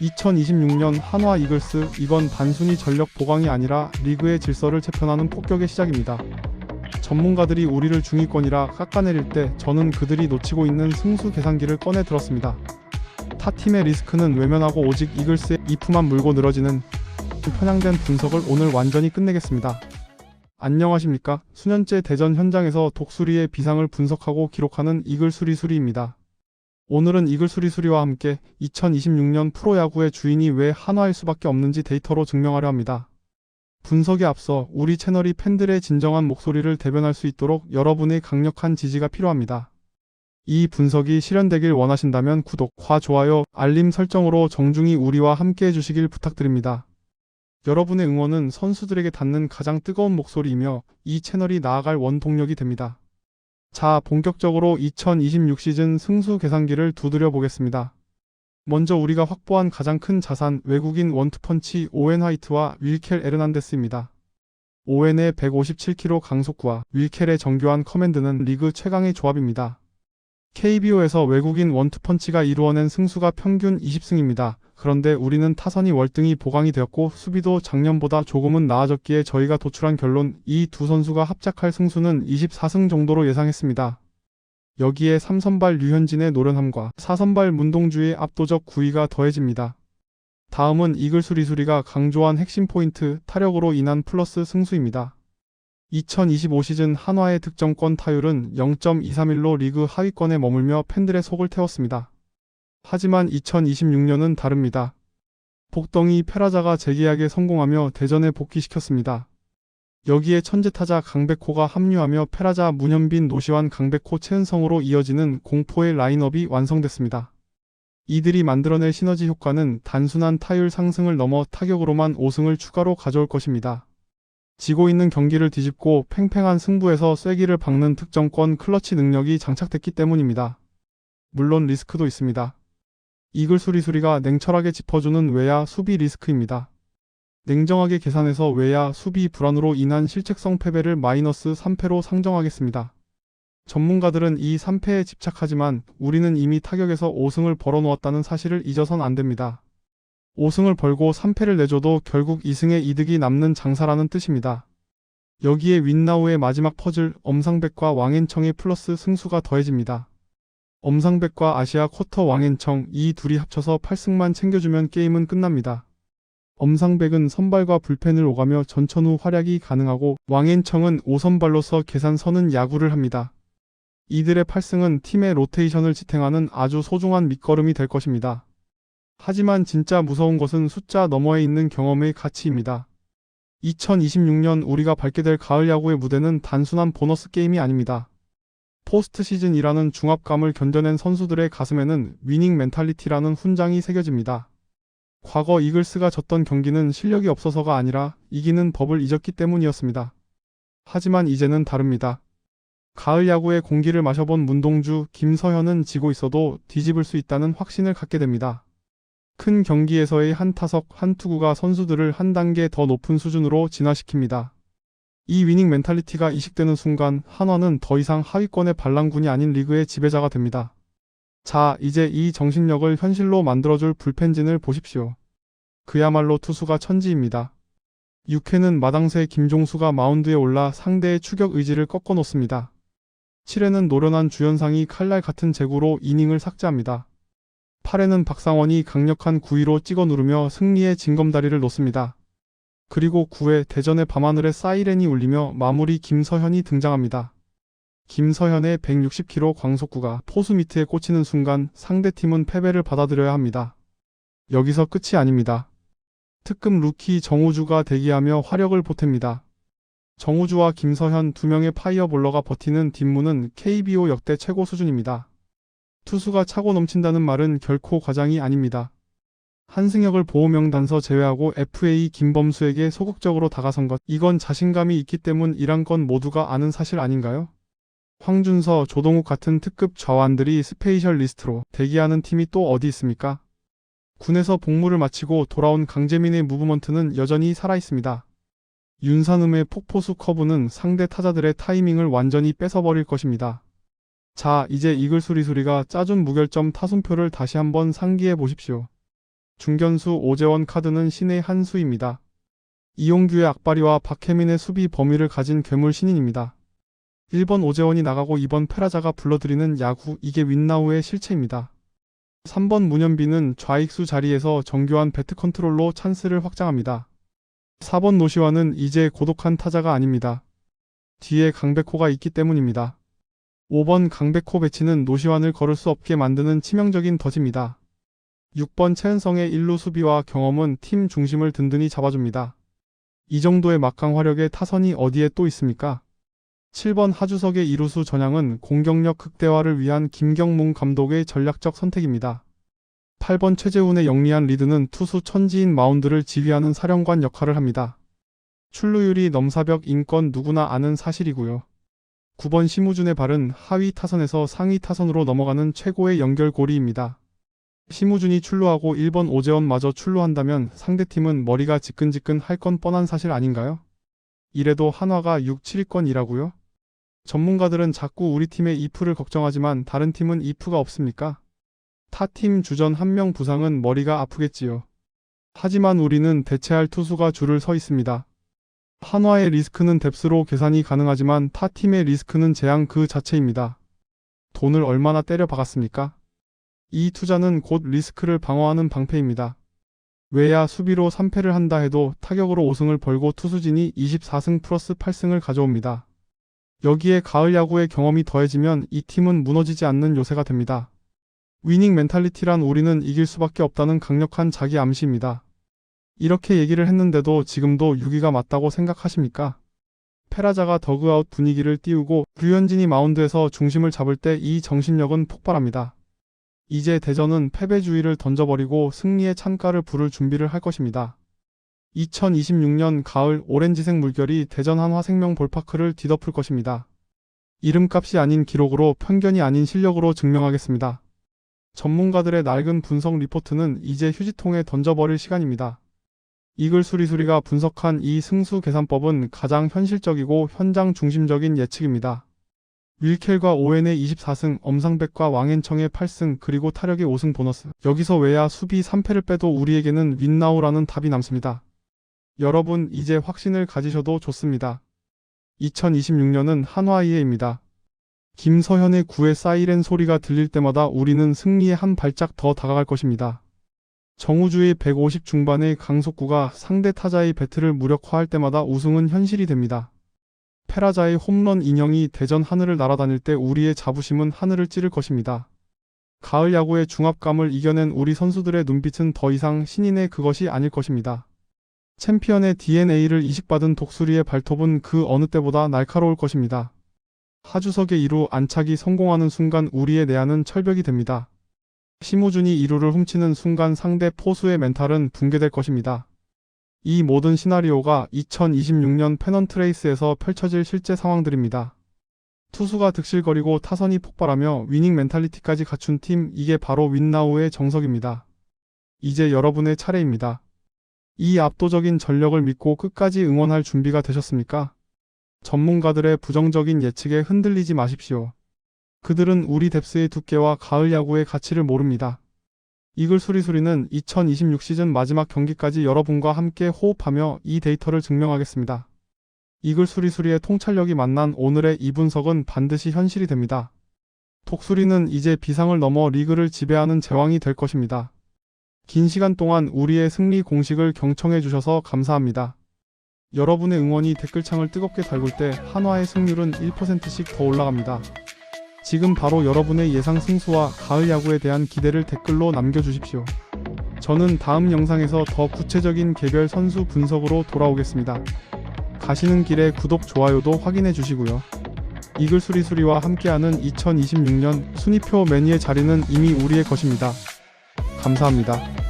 2026년 한화 이글스, 이건 단순히 전력 보강이 아니라 리그의 질서를 재편하는 폭격의 시작입니다. 전문가들이 우리를 중위권이라 깎아내릴 때 저는 그들이 놓치고 있는 승수 계산기를 꺼내 들었습니다. 타 팀의 리스크는 외면하고 오직 이글스의 이프만 물고 늘어지는 편향된 분석을 오늘 완전히 끝내겠습니다. 안녕하십니까? 수년째 대전 현장에서 독수리의 비상을 분석하고 기록하는 이글수리수리입니다. 오늘은 이글수리수리와 함께 2026년 프로야구의 주인이 왜 한화일 수밖에 없는지 데이터로 증명하려 합니다. 분석에 앞서 우리 채널이 팬들의 진정한 목소리를 대변할 수 있도록 여러분의 강력한 지지가 필요합니다. 이 분석이 실현되길 원하신다면 구독과 좋아요, 알림 설정으로 정중히 우리와 함께 해주시길 부탁드립니다. 여러분의 응원은 선수들에게 닿는 가장 뜨거운 목소리이며 이 채널이 나아갈 원동력이 됩니다. 자, 본격적으로 2026 시즌 승수 계산기를 두드려 보겠습니다. 먼저 우리가 확보한 가장 큰 자산, 외국인 원투펀치 오웬 화이트와 윌켈 에르난데스입니다. 오웬의 157km 강속구와 윌켈의 정교한 커맨드는 리그 최강의 조합입니다. KBO에서 외국인 원투펀치가 이루어낸 승수가 평균 20승입니다. 그런데 우리는 타선이 월등히 보강이 되었고 수비도 작년보다 조금은 나아졌기에 저희가 도출한 결론, 이 두 선수가 합작할 승수는 24승 정도로 예상했습니다. 여기에 3선발 류현진의 노련함과 4선발 문동주의 압도적 구위가 더해집니다. 다음은 이글수리수리가 강조한 핵심 포인트, 타력으로 인한 플러스 승수입니다. 2025 시즌 한화의 득점권 타율은 0.231로 리그 하위권에 머물며 팬들의 속을 태웠습니다. 하지만 2026년은 다릅니다. 복덩이 페라자가 재계약에 성공하며 대전에 복귀시켰습니다. 여기에 천재타자 강백호가 합류하며 페라자, 문현빈, 노시환, 강백호, 최은성으로 이어지는 공포의 라인업이 완성됐습니다. 이들이 만들어낼 시너지 효과는 단순한 타율 상승을 넘어 타격으로만 5승을 추가로 가져올 것입니다. 지고 있는 경기를 뒤집고 팽팽한 승부에서 쐐기를 박는 득점권 클러치 능력이 장착됐기 때문입니다. 물론 리스크도 있습니다. 이글수리수리가 냉철하게 짚어주는 외야 수비 리스크입니다. 냉정하게 계산해서 외야 수비 불안으로 인한 실책성 패배를 마이너스 3패로 상정하겠습니다. 전문가들은 이 3패에 집착하지만 우리는 이미 타격에서 5승을 벌어놓았다는 사실을 잊어선 안됩니다. 5승을 벌고 3패를 내줘도 결국 2승의 이득이 남는 장사라는 뜻입니다. 여기에 윈나우의 마지막 퍼즐, 엄상백과 왕앤청의 플러스 승수가 더해집니다. 엄상백과 아시아 쿼터 왕앤청, 이 둘이 합쳐서 8승만 챙겨주면 게임은 끝납니다. 엄상백은 선발과 불펜을 오가며 전천후 활약이 가능하고 왕앤청은 5선발로서 계산 서는 야구를 합니다. 이들의 8승은 팀의 로테이션을 지탱하는 아주 소중한 밑거름이 될 것입니다. 하지만 진짜 무서운 것은 숫자 너머에 있는 경험의 가치입니다. 2026년 우리가 밟게 될 가을 야구의 무대는 단순한 보너스 게임이 아닙니다. 포스트 시즌이라는 중압감을 견뎌낸 선수들의 가슴에는 위닝 멘탈리티라는 훈장이 새겨집니다. 과거 이글스가 졌던 경기는 실력이 없어서가 아니라 이기는 법을 잊었기 때문이었습니다. 하지만 이제는 다릅니다. 가을 야구의 공기를 마셔본 문동주, 김서현은 지고 있어도 뒤집을 수 있다는 확신을 갖게 됩니다. 큰 경기에서의 한 타석, 한 투구가 선수들을 한 단계 더 높은 수준으로 진화시킵니다. 이 위닝 멘탈리티가 이식되는 순간 한화는 더 이상 하위권의 반란군이 아닌 리그의 지배자가 됩니다. 자, 이제 이 정신력을 현실로 만들어줄 불펜진을 보십시오. 그야말로 투수가 천지입니다. 6회는 마당새 김종수가 마운드에 올라 상대의 추격 의지를 꺾어놓습니다. 7회는 노련한 주연상이 칼날 같은 제구로 이닝을 삭제합니다. 8회는 박상원이 강력한 구위로 찍어 누르며 승리의 징검다리를 놓습니다. 그리고 9회 대전의 밤하늘에 사이렌이 울리며 마무리 김서현이 등장합니다. 김서현의 160km 광속구가 포수 미트에 꽂히는 순간 상대팀은 패배를 받아들여야 합니다. 여기서 끝이 아닙니다. 특급 루키 정우주가 대기하며 화력을 보탭니다. 정우주와 김서현 두 명의 파이어볼러가 버티는 뒷문은 KBO 역대 최고 수준입니다. 투수가 차고 넘친다는 말은 결코 과장이 아닙니다. 한승혁을 보호명단서 제외하고 FA 김범수에게 소극적으로 다가선 것, 이건 자신감이 있기 때문이란 건 모두가 아는 사실 아닌가요? 황준서, 조동욱 같은 특급 좌완들이 스페이셜 리스트로 대기하는 팀이 또 어디 있습니까? 군에서 복무를 마치고 돌아온 강재민의 무브먼트는 여전히 살아있습니다. 윤산음의 폭포수 커브는 상대 타자들의 타이밍을 완전히 뺏어버릴 것입니다. 자, 이제 이글수리수리가 짜준 무결점 타순표를 다시 한번 상기해 보십시오. 중견수 오재원 카드는 신의 한 수입니다. 이용규의 악바리와 박혜민의 수비 범위를 가진 괴물 신인입니다. 1번 오재원이 나가고 2번 페라자가 불러들이는 야구, 이게 윈나우의 실체입니다. 3번 문현빈은 좌익수 자리에서 정교한 배트 컨트롤로 찬스를 확장합니다. 4번 노시환은 이제 고독한 타자가 아닙니다. 뒤에 강백호가 있기 때문입니다. 5번 강백호 배치는 노시환을 걸을 수 없게 만드는 치명적인 덫입니다. 6번 최은성의 1루 수비와 경험은 팀 중심을 든든히 잡아줍니다. 이 정도의 막강 화력의 타선이 어디에 또 있습니까? 7번 하주석의 2루수 전향은 공격력 극대화를 위한 김경문 감독의 전략적 선택입니다. 8번 최재훈의 영리한 리드는 투수 천지인 마운드를 지휘하는 사령관 역할을 합니다. 출루율이 넘사벽 인건 누구나 아는 사실이고요. 9번 심우준의 발은 하위 타선에서 상위 타선으로 넘어가는 최고의 연결고리입니다. 심우준이 출루하고 1번 오재원마저 출루한다면 상대팀은 머리가 지끈지끈 할 건 뻔한 사실 아닌가요? 이래도 한화가 6, 7위권이라고요? 전문가들은 자꾸 우리 팀의 이프를 걱정하지만 다른 팀은 이프가 없습니까? 타팀 주전 1명 부상은 머리가 아프겠지요. 하지만 우리는 대체할 투수가 줄을 서 있습니다. 한화의 리스크는 뎁스로 계산이 가능하지만 타팀의 리스크는 재앙 그 자체입니다. 돈을 얼마나 때려 박았습니까? 이 투자는 곧 리스크를 방어하는 방패입니다. 외야 수비로 3패를 한다 해도 타격으로 5승을 벌고 투수진이 24승 플러스 8승을 가져옵니다. 여기에 가을 야구의 경험이 더해지면 이 팀은 무너지지 않는 요새가 됩니다. 위닝 멘탈리티란 우리는 이길 수밖에 없다는 강력한 자기 암시입니다. 이렇게 얘기를 했는데도 지금도 6위가 맞다고 생각하십니까? 페라자가 더그아웃 분위기를 띄우고 류현진이 마운드에서 중심을 잡을 때 이 정신력은 폭발합니다. 이제 대전은 패배주의를 던져버리고 승리의 찬가를 부를 준비를 할 것입니다. 2026년 가을 오렌지색 물결이 대전 한화생명 볼파크를 뒤덮을 것입니다. 이름값이 아닌 기록으로, 편견이 아닌 실력으로 증명하겠습니다. 전문가들의 낡은 분석 리포트는 이제 휴지통에 던져버릴 시간입니다. 이글 수리수리가 분석한 이 승수 계산법은 가장 현실적이고 현장 중심적인 예측입니다. 윌켈과 오웬의 24승, 엄상백과 왕앤청의 8승, 그리고 타력의 5승 보너스. 여기서 외야 수비 3패를 빼도 우리에게는 윈나우라는 답이 남습니다. 여러분, 이제 확신을 가지셔도 좋습니다. 2026년은 한화의 해입니다. 김서현의 9회 사이렌 소리가 들릴 때마다 우리는 승리에 한 발짝 더 다가갈 것입니다. 정우주의 150 중반의 강속구가 상대 타자의 배트를 무력화할 때마다 우승은 현실이 됩니다. 페라자의 홈런 인형이 대전 하늘을 날아다닐 때 우리의 자부심은 하늘을 찌를 것입니다. 가을 야구의 중압감을 이겨낸 우리 선수들의 눈빛은 더 이상 신인의 그것이 아닐 것입니다. 챔피언의 DNA를 이식받은 독수리의 발톱은 그 어느 때보다 날카로울 것입니다. 하주석의 2루 안착이 성공하는 순간 우리의 내야는 철벽이 됩니다. 심우준이 2루를 훔치는 순간 상대 포수의 멘탈은 붕괴될 것입니다. 이 모든 시나리오가 2026년 페넌트 레이스에서 펼쳐질 실제 상황들입니다. 투수가 득실거리고 타선이 폭발하며 위닝 멘탈리티까지 갖춘 팀, 이게 바로 윈나우의 정석입니다. 이제 여러분의 차례입니다. 이 압도적인 전력을 믿고 끝까지 응원할 준비가 되셨습니까? 전문가들의 부정적인 예측에 흔들리지 마십시오. 그들은 우리 뎁스의 두께와 가을 야구의 가치를 모릅니다. 이글 수리수리는 2026 시즌 마지막 경기까지 여러분과 함께 호흡하며 이 데이터를 증명하겠습니다. 이글 수리수리의 통찰력이 만난 오늘의 이 분석은 반드시 현실이 됩니다. 독수리는 이제 비상을 넘어 리그를 지배하는 제왕이 될 것입니다. 긴 시간 동안 우리의 승리 공식을 경청해 주셔서 감사합니다. 여러분의 응원이 댓글창을 뜨겁게 달굴 때 한화의 승률은 1%씩 더 올라갑니다. 지금 바로 여러분의 예상 승수와 가을 야구에 대한 기대를 댓글로 남겨주십시오. 저는 다음 영상에서 더 구체적인 개별 선수 분석으로 돌아오겠습니다. 가시는 길에 구독, 좋아요도 확인해 주시고요. 이글 수리수리와 함께하는 2026년 순위표 매니의 자리는 이미 우리의 것입니다. 감사합니다.